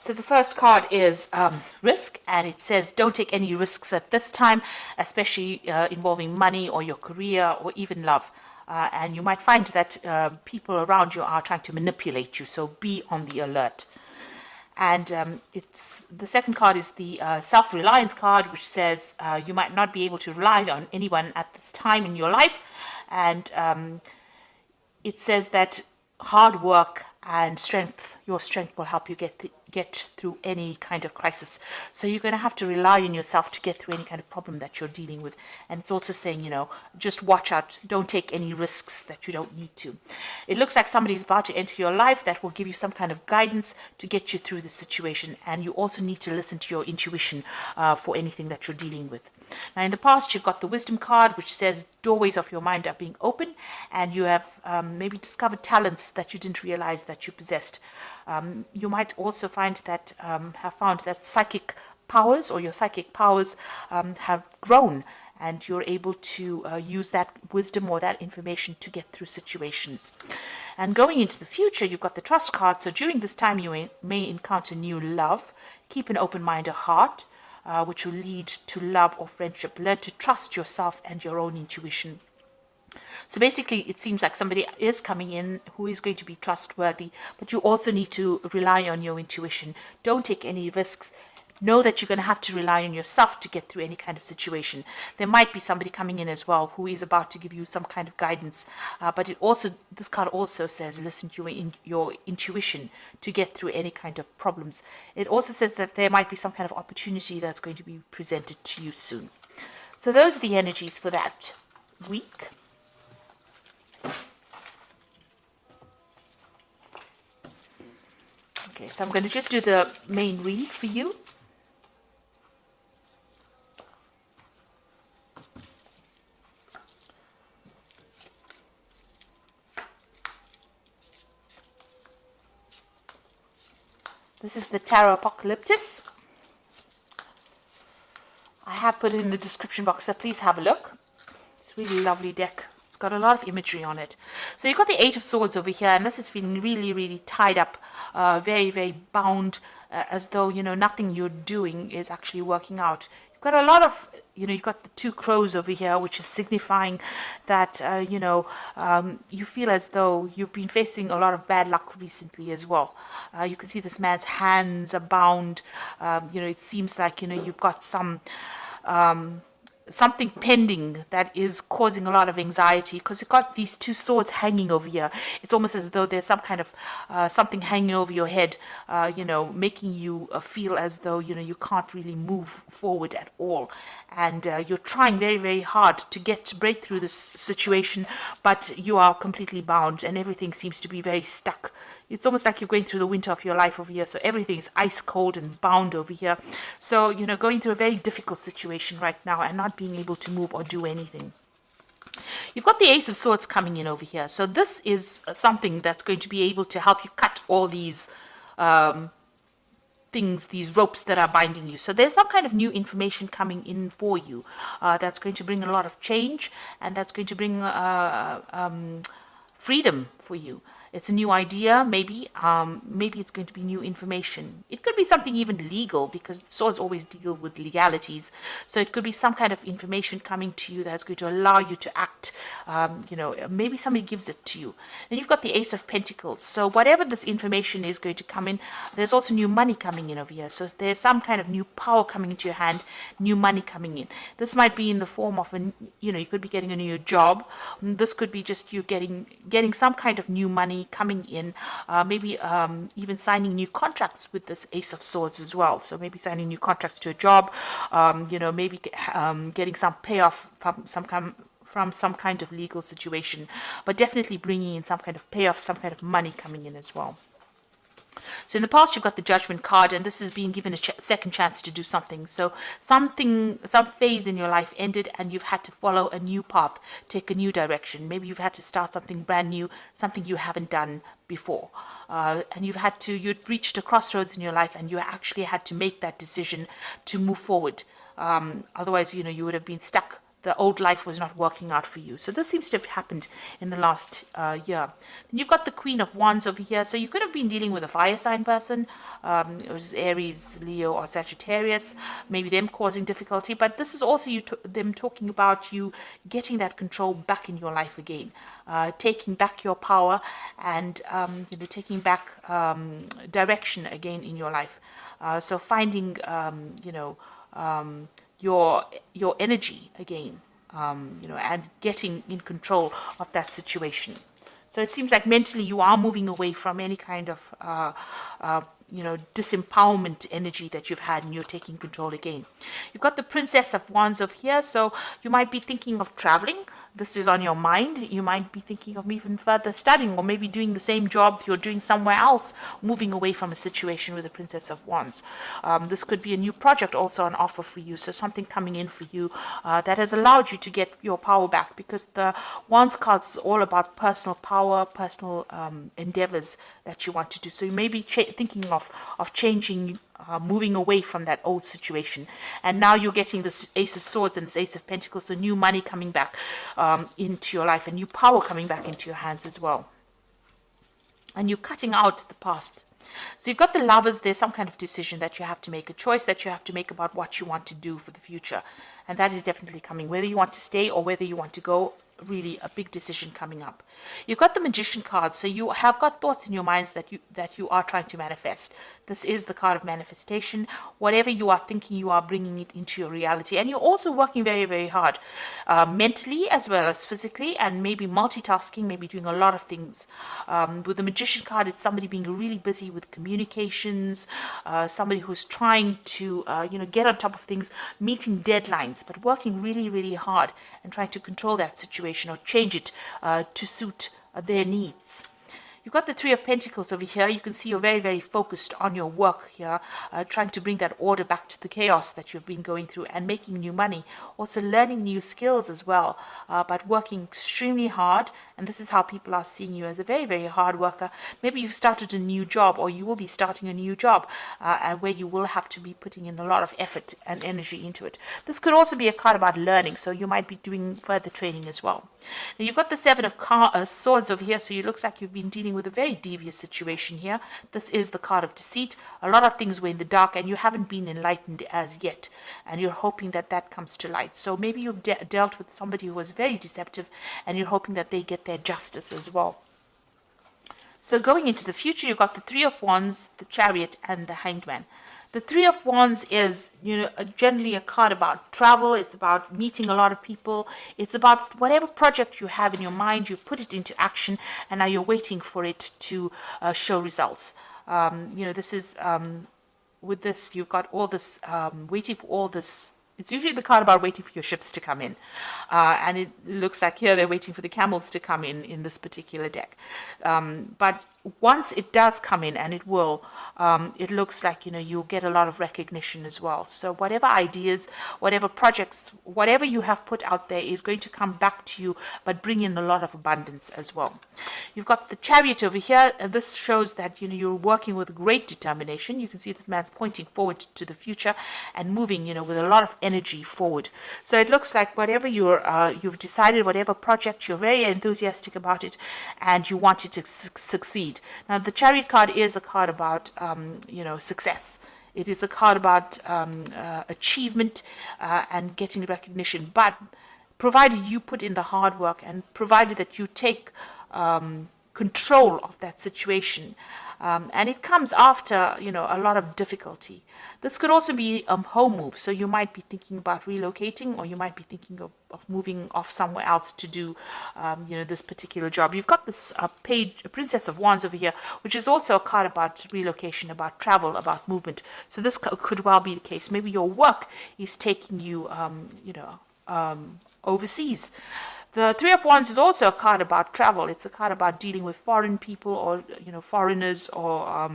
So the first card is risk, and it says don't take any risks at this time, especially involving money or your career or even love. And you might find that people around you are trying to manipulate you, so be on the alert. And it's the second card is the self-reliance card, which says you might not be able to rely on anyone at this time in your life, and it says that hard work and your strength will help you get through any kind of crisis. So you're going to have to rely on yourself to get through any kind of problem that you're dealing with. And it's also saying, just watch out. Don't take any risks that you don't need to. It looks like somebody's about to enter your life that will give you some kind of guidance to get you through the situation. And you also need to listen to your intuition for anything that you're dealing with. Now, in the past, you've got the wisdom card, which says doorways of your mind are being open, and you have maybe discovered talents that you didn't realize that you possessed. You might also find that have found that psychic powers or your psychic powers have grown, and you're able to use that wisdom or that information to get through situations. And going into the future, you've got the trust card. So during this time, you may encounter new love. Keep an open mind or heart. Which will lead to love or friendship. Learn to trust yourself and your own intuition. So basically, it seems like somebody is coming in who is going to be trustworthy, but you also need to rely on your intuition. Don't take any risks. Know that you're going to have to rely on yourself to get through any kind of situation. There might be somebody coming in as well who is about to give you some kind of guidance. But this card also says listen to your intuition to get through any kind of problems. It also says that there might be some kind of opportunity that's going to be presented to you soon. So those are the energies for that week. Okay, so I'm going to just do the main read for you. This is the Tarot Apocalyptus. I have put it in the description box, so please have a look. It's a really lovely deck. It's got a lot of imagery on it. So you've got the Eight of Swords over here, and this is feeling really, really tied up, very, very bound, as though, nothing you're doing is actually working out. You've got a lot of, you've got the two crows over here, which is signifying that, you feel as though you've been facing a lot of bad luck recently as well. You can see this man's hands are bound. It seems like, you've got something pending that is causing a lot of anxiety, because you've got these two swords hanging over here. It's almost as though there's some kind of something hanging over your head, making you feel as though you can't really move forward at all, and you're trying very, very hard to break through this situation, but you are completely bound and everything seems to be very stuck. It's almost like you're going through the winter of your life over here. So everything is ice cold and bound over here. So, going through a very difficult situation right now and not being able to move or do anything. You've got the Ace of Swords coming in over here. So this is something that's going to be able to help you cut all these things, these ropes that are binding you. So there's some kind of new information coming in for you that's going to bring a lot of change, and that's going to bring freedom for you. It's a new idea, maybe it's going to be new information. It could be something even legal, because swords always deal with legalities. So it could be some kind of information coming to you that's going to allow you to act. Maybe somebody gives it to you. And you've got the Ace of Pentacles. So whatever this information is going to come in, there's also new money coming in over here. So there's some kind of new power coming into your hand, new money coming in. This might be in the form of you could be getting a new job. This could be just you getting some kind of new money coming in, maybe even signing new contracts with this Ace of Swords as well. So maybe signing new contracts to a job, maybe getting some payoff from some kind of legal situation, but definitely bringing in some kind of payoff, some kind of money coming in as well. So in the past, you've got the Judgment card, and this is being given a second chance to do something. So some phase in your life ended, and you've had to follow a new path, take a new direction. Maybe you've had to start something brand new, something you haven't done before. And you'd reached a crossroads in your life, and you actually had to make that decision to move forward. Otherwise, you would have been stuck the old life was not working out for you. So this seems to have happened in the last year. Then you've got the Queen of Wands over here. So you could have been dealing with a fire sign person, it was Aries, Leo, or Sagittarius, maybe them causing difficulty. But this is also them talking about you getting that control back in your life again, taking back your power, and taking back direction again in your life. So finding your energy again, and getting in control of that situation. So it seems like mentally you are moving away from any kind of disempowerment energy that you've had, and you're taking control again. You've got the Princess of Wands over here, so you might be thinking of traveling. This is on your mind. You might be thinking of even further studying, or maybe doing the same job you're doing somewhere else, moving away from a situation with the Princess of Wands. This could be a new project also on offer for you, so something coming in for you that has allowed you to get your power back, because the Wands cards is all about personal power, personal endeavors that you want to do. So you may be thinking of changing, moving away from that old situation, and now you're getting this Ace of Swords and this Ace of Pentacles, so new money coming back into your life, and new power coming back into your hands as well, and you're cutting out the past. So you've got the Lovers. There's some kind of decision that you have to make, a choice that you have to make about what you want to do for the future, and that is definitely coming, whether you want to stay or whether you want to go. Really a big decision coming up. You've got the Magician card, so you have got thoughts in your minds that you are trying to manifest. This is the card of manifestation. Whatever you are thinking, you are bringing it into your reality, and you're also working very, very hard, mentally as well as physically, and maybe multitasking, maybe doing a lot of things. With the Magician card, it's somebody being really busy with communications, somebody who's trying to get on top of things, meeting deadlines, but working really, really hard and trying to control that situation or change it to suit their needs. You've got the Three of Pentacles over here. You can see you're very, very focused on your work here, trying to bring that order back to the chaos that you've been going through, and making new money, also learning new skills as well, but working extremely hard. And this is how people are seeing you, as a very, very hard worker. Maybe you've started a new job, or you will be starting a new job, where you will have to be putting in a lot of effort and energy into it. This could also be a card about learning, so you might be doing further training as well. Now you've got the Seven of Swords over here, so it looks like you've been dealing with a very devious situation here. This is the card of deceit. A lot of things were in the dark, and you haven't been enlightened as yet, and you're hoping that that comes to light. So maybe you've dealt with somebody who was very deceptive, and you're hoping that they get their justice as well. So going into the future, you've got the Three of Wands, the Chariot, and the Hanged Man. The Three of Wands is, generally a card about travel. It's about meeting a lot of people. It's about whatever project you have in your mind, you put it into action, and now you're waiting for it to show results. This is, with this, you've got all this, waiting for all this. It's usually the card about waiting for your ships to come in. And it looks like here they're waiting for the camels to come in this particular deck. But once it does come in, and it will, it looks like, you'll get a lot of recognition as well. So whatever ideas, whatever projects, whatever you have put out there is going to come back to you, but bring in a lot of abundance as well. You've got the Chariot over here, and this shows that, you're working with great determination. You can see this man's pointing forward to the future and moving, with a lot of energy forward. So it looks like whatever you've decided, whatever project, you're very enthusiastic about it, and you want it to succeed. Now, the Chariot card is a card about, success. It is a card about achievement and getting recognition. But provided you put in the hard work, and provided that you take control of that situation, and it comes after, a lot of difficulty. This could also be a home move. So you might be thinking about relocating, or you might be thinking of moving off somewhere else to do, this particular job. You've got this Princess of Wands over here, which is also a card about relocation, about travel, about movement. So this could well be the case. Maybe your work is taking you, overseas. The Three of Wands is also a card about travel. It's a card about dealing with foreign people, or, foreigners, or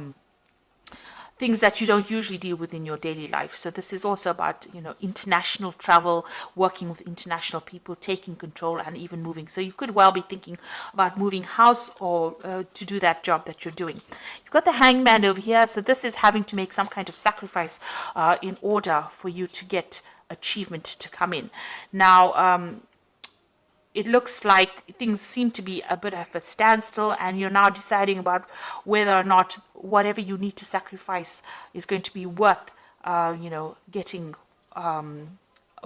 things that you don't usually deal with in your daily life. So this is also about, international travel, working with international people, taking control, and even moving. So you could well be thinking about moving house, or to do that job that you're doing. You've got the Hanged Man over here. So this is having to make some kind of sacrifice in order for you to get achievement to come in. Now, it looks like things seem to be a bit of a standstill, and you're now deciding about whether or not whatever you need to sacrifice is going to be worth, getting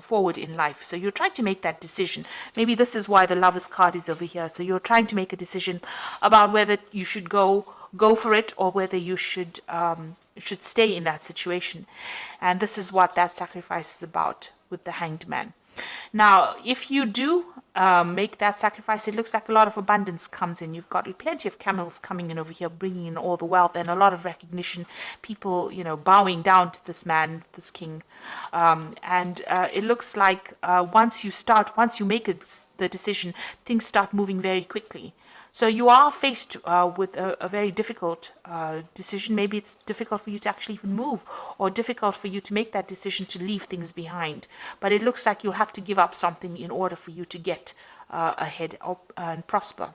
forward in life. So you're trying to make that decision. Maybe this is why the Lovers card is over here. So you're trying to make a decision about whether you should go for it, or whether you should stay in that situation. And this is what that sacrifice is about with the Hanged Man. Now, if you do make that sacrifice, it looks like a lot of abundance comes in. You've got plenty of camels coming in over here, bringing in all the wealth and a lot of recognition. People, bowing down to this man, this king. And it looks like once you make the decision, things start moving very quickly. So you are faced with a very difficult decision. Maybe it's difficult for you to actually even move, or difficult for you to make that decision to leave things behind. But it looks like you'll have to give up something in order for you to get ahead and prosper.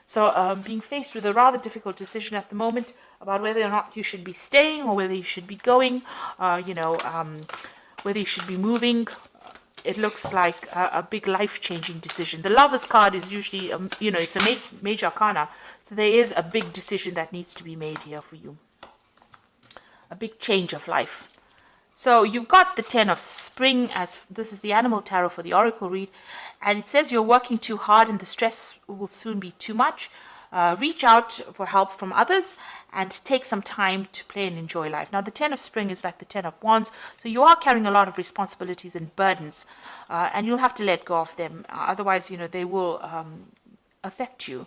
So being faced with a rather difficult decision at the moment about whether or not you should be staying, or whether you should be going, whether you should be moving. It looks like a big life-changing decision. The Lovers card is usually, it's a major arcana. So there is a big decision that needs to be made here for you. A big change of life. So you've got the 10 of Spring, as this is the Animal Tarot for the Oracle read. And it says you're working too hard and the stress will soon be too much. Reach out for help from others and take some time to play and enjoy life. Now, the 10 of Spring is like the 10 of Wands, so you are carrying a lot of responsibilities and burdens, and you'll have to let go of them. Otherwise, they will affect you.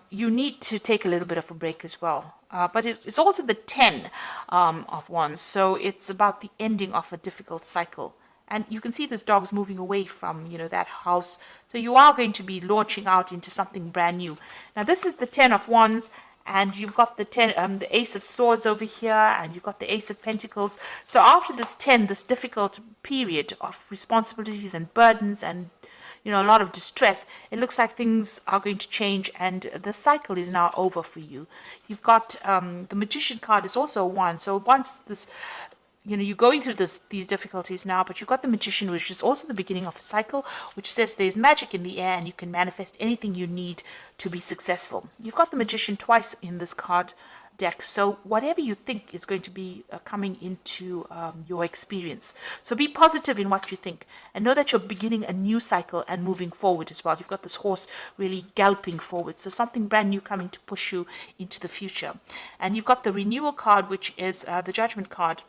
You need to take a little bit of a break as well. But it's also the 10 of Wands, so it's about the ending of a difficult cycle. And you can see this dog's moving away from, that house. So you are going to be launching out into something brand new. Now, this is the 10 of Wands, and you've got the Ace of Swords over here, and you've got the Ace of Pentacles. So after this 10, this difficult period of responsibilities and burdens and, a lot of distress, it looks like things are going to change, and the cycle is now over for you. You've got the Magician card is also a 1. So once this... you're going through these difficulties now, but you've got the Magician, which is also the beginning of a cycle, which says there's magic in the air and you can manifest anything you need to be successful. You've got the Magician twice in this card deck, so whatever you think is going to be coming into your experience. So be positive in what you think, and know that you're beginning a new cycle and moving forward as well. You've got this horse really galloping forward, so something brand new coming to push you into the future. And you've got the Renewal card, which is the Judgment card,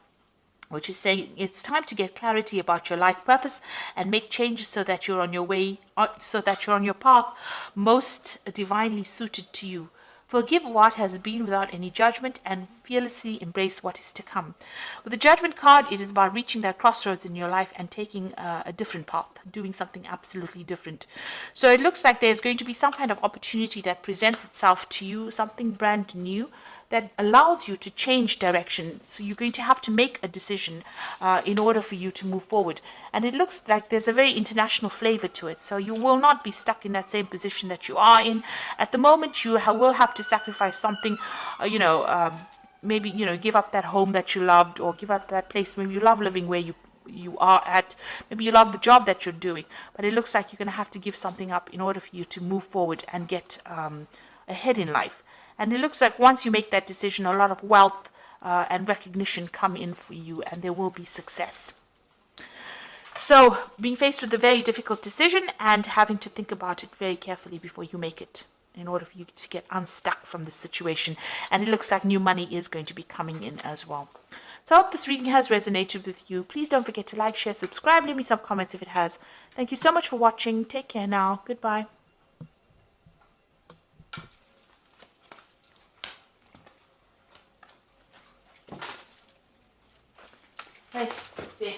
which is saying it's time to get clarity about your life purpose and make changes so that you're on your way, so that you're on your path most divinely suited to you. Forgive what has been without any judgment and fearlessly embrace what is to come. With the Judgment card, it is about reaching that crossroads in your life and taking a different path, doing something absolutely different. So it looks like there's going to be some kind of opportunity that presents itself to you, something brand new, that allows you to change direction. So you're going to have to make a decision in order for you to move forward. And it looks like there's a very international flavor to it. So you will not be stuck in that same position that you are in. At the moment, you will have to sacrifice something, maybe, give up that home that you loved, or give up that place. Maybe you love living where you are at. Maybe you love the job that you're doing. But it looks like you're going to have to give something up in order for you to move forward and get ahead in life. And it looks like once you make that decision, a lot of wealth and recognition come in for you, and there will be success. So being faced with a very difficult decision and having to think about it very carefully before you make it, in order for you to get unstuck from this situation. And it looks like new money is going to be coming in as well. So I hope this reading has resonated with you. Please don't forget to like, share, subscribe, leave me some comments if it has. Thank you so much for watching. Take care now. Goodbye. Hey, there.